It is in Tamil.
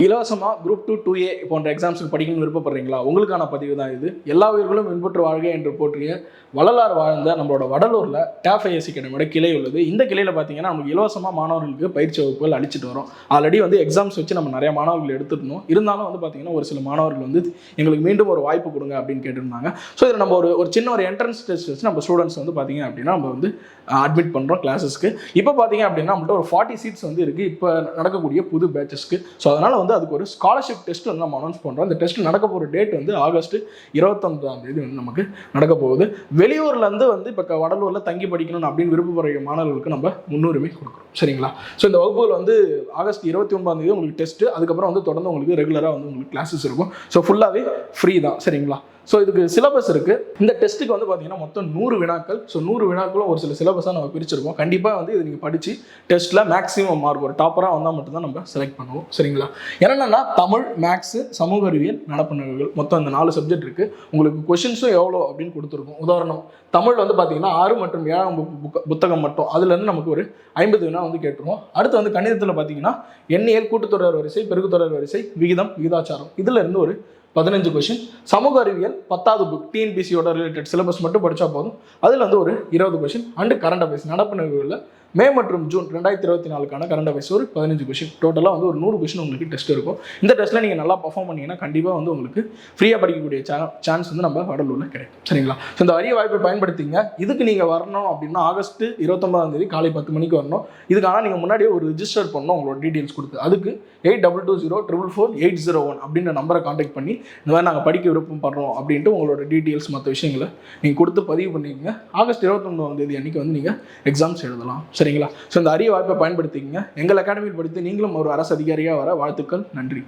இலவசமாக குரூப் 2 2A போன்ற எக்ஸாம்ஸுக்கு படிக்கணும்னு விருப்பப்படுறீங்களா? உங்களுக்கான பதிவு தான் இது. எல்லா உயிர்களும் இன்புற்று வாழ்க என்று போற்றிய வள்ளலார் வாழ்ந்த நம்மளோட வடலூரில் டேஃப் ஐஎஸ்சி அகாடமியோட கிளை உள்ளது. இந்த கிளையில் பார்த்தீங்கன்னா நமக்கு இலவசமாக மாணவர்களுக்கு பயிற்சி வகுப்புகள் அளிச்சுட்டு வரோம். ஆல்ரெடி எக்ஸாம்ஸ் வச்சு நம்ம நிறைய மாணவர்கள் எடுத்துருந்தோம். இருந்தாலும் பார்த்தீங்கன்னா ஒரு சில மாணவர்கள் எங்களுக்கு மீண்டும் ஒரு வாய்ப்பு கொடுங்க அப்படின்னு கேட்டிருந்தாங்க. ஸோ இதில் நம்ம ஒரு சின்ன ஒரு என்ட்ரன்ஸ் டெஸ்ட் வச்சு நம்ம ஸ்டூடெண்ட்ஸ் பார்த்தீங்க அப்படின்னா நம்ம அட்மிட் பண்ணுறோம் கிளாஸஸ்க்கு. இப்போ பார்த்தீங்க அப்படின்னா நம்மள்ட்ட ஒரு 40 சீட்ஸ் இருக்குது இப்போ நடக்கக்கூடிய புது பேச்சஸ்க்கு. ஸோ அதனால் அதுக்கு ஒரு ஸ்காலர்ஷிப் டெஸ்ட் நம்ம அனௌன்ஸ் பண்ணுறோம். அந்த டெஸ்ட் நடக்க போகிற டேட் ஆகஸ்ட் 29 நமக்கு நடக்க போகுது. வெளியூர்லேருந்து இப்போ வடலூரில் தங்கி படிக்கணும் அப்படின்னு விருப்பப்படுற மாணவர்களுக்கு நம்ம முன்னுரிமை கொடுக்குறோம். சரிங்களா? ஸோ இந்த வகுப்புகள் ஆகஸ்ட் 29 உங்களுக்கு டெஸ்ட்டு. அதுக்கப்புறம் தொடர்ந்து உங்களுக்கு ரெகுலராக உங்களுக்கு கிளாஸஸ் இருக்கும். ஸோ ஃபுல்லாகவே ஃப்ரீ தான். சரிங்களா? ஸோ இதுக்கு சிலபஸ் இருக்குது. இந்த டெஸ்ட்டுக்கு பார்த்தீங்கன்னா மொத்தம் 100 வினாக்கள். ஸோ 100 வினாக்களும் ஒரு சில சிலபஸாக நம்ம பிரிச்சிருக்கோம். கண்டிப்பாக இது நீங்கள் படித்து டெஸ்ட்டில் மேக்ஸிமம் மார்க் ஒரு டாப்பராக வந்தால் மட்டும்தான் நம்ம செலக்ட் பண்ணுவோம். சரிங்களா? என்னென்னா தமிழ், மேக்ஸு, சமூக அறிவியல், நடப்பு நிகழ்வுகள் மொத்தம் இந்த 4 சப்ஜெக்ட் இருக்குது. உங்களுக்கு கொஷின்ஸும் எவ்வளோ அப்படின்னு கொடுத்துருக்கோம். உதாரணம் தமிழ் பார்த்தீங்கன்னா 6 மற்றும் 7ஆம் புத்தகம் மட்டும் அதுலேருந்து நமக்கு ஒரு 50 வினா கேட்டுருவோம். அடுத்து கணிதத்தில் பார்த்தீங்கன்னா எண்ணியல், கூட்டுத்தொடர் வரிசை, பெருக்குத்தொடர் வரிசை, விகிதம், விகிதாச்சாரம் இதுலேருந்து ஒரு 15 கொஷின். சமூக அறிவியல் 10வது புக் டிஎன்பிசியோட ரிலேட்டட் சிலபஸ் மட்டும் படித்தா போதும். அதில் ஒரு 20 கொஷின். அண்டு கரண்ட் அஃபேர்ஸ் நடப்பு நிகழ்வுகளில் மே மற்றும் ஜூன் 2024 கரண்ட் அஃபேர்ஸ் ஒரு 15 கொஷின். டோட்டலாக ஒரு 100 கொஷின் உங்களுக்கு டெஸ்ட் இருக்கும். இந்த டெஸ்ட்டில் நீங்கள் நல்லா பர்ஃபார்ம் பண்ணிங்கன்னா கண்டிப்பாக உங்களுக்கு ஃப்ரீயாக படிக்கக்கூடிய சான்ஸ் நம்ம வடலூரில் கிடைக்கும். சரிங்களா? ஸோ இந்த அரிய வாய்ப்பை பயன்படுத்திங்க. இதுக்கு நீங்கள் வரணும் அப்படின்னா ஆகஸ்ட் 29 காலை 10 மணிக்கு வரணும். இதுக்கான நீங்கள் முன்னாடியே ஒரு ரிஜிஸ்டர் பண்ணணும் உங்களோட டீட்டெயில்ஸ் கொடுத்து. அதுக்கு 8220444801 அப்படின்ற நம்பரை கான்டாக்ட் பண்ணி இந்த மாதிரி நாங்கள் படிக்க விருப்பம் பண்ணுறோம் அப்படின்ட்டு உங்களோட டீட்டெயில்ஸ் மற்ற விஷயங்களை நீங்கள் கொடுத்து பதிவு பண்ணிக்கங்க. ஆகஸ்ட் 29 அன்றைக்கி நீங்கள் எக்ஸாம்ஸ் எழுதலாம். சரிங்களா? ஸோ இந்த அரிய வாய்ப்பை பயன்படுத்திக்கங்க. எங்கள் அகாடமியில் படித்து நீங்களும் ஒரு அரசு அதிகாரியாக வர வாழ்த்துக்கள். நன்றி.